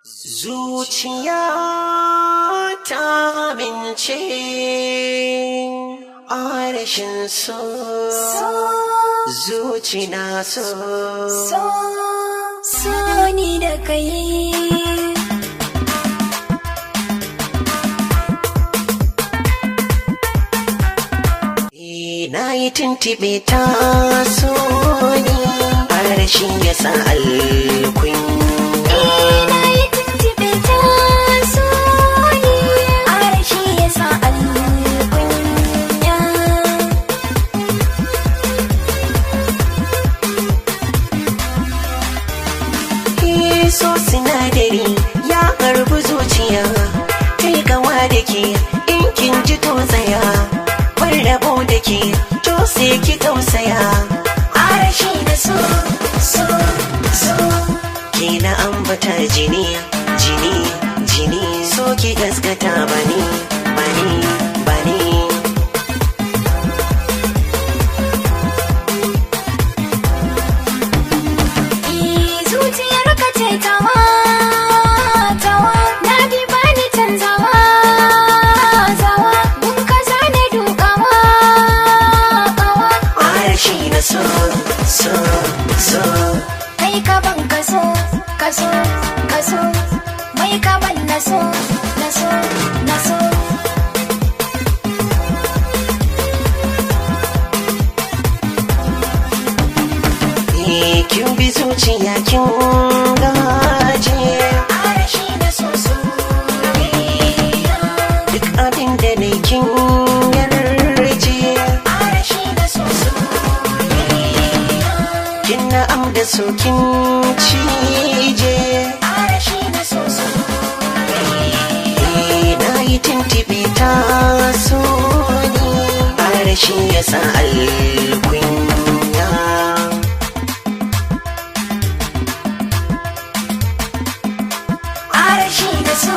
Zuciya ta amince a rashin so, zuci na so ni da kai. Na yi tuntuɓe ta so ni a rashin yasa alkunya. Na yi tuntuɓe ta so ni a rashin yasa alkunya. So sinadari ya harbi zuciya, kai gawa da ke in kin ji to tsaya. Rabo da ke to sai ki tausaya a rashi na so ke na ambata jini so ki gaskata bani zuciyar ka ce tawa na bi bani canzawa so kai ka ban kaso mai ka ban na so kin bi zuciya kin gaje a rashi na so duk abin da ne kin na'am da sokin cije a rashi na so na yi tuntuɓe ta so ni a rashi yasa alkunya. A rashi na so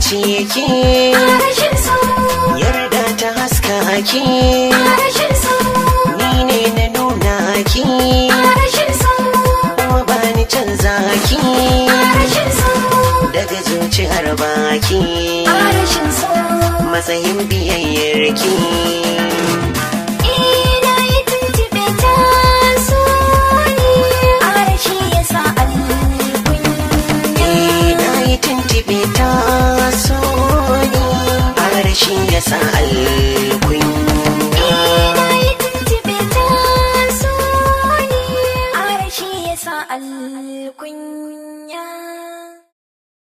ce ke yarda ta haska ki ni ne na nuna ki kuma ba ni canza ki daga zuciyar baki matsayin biyayyar ki.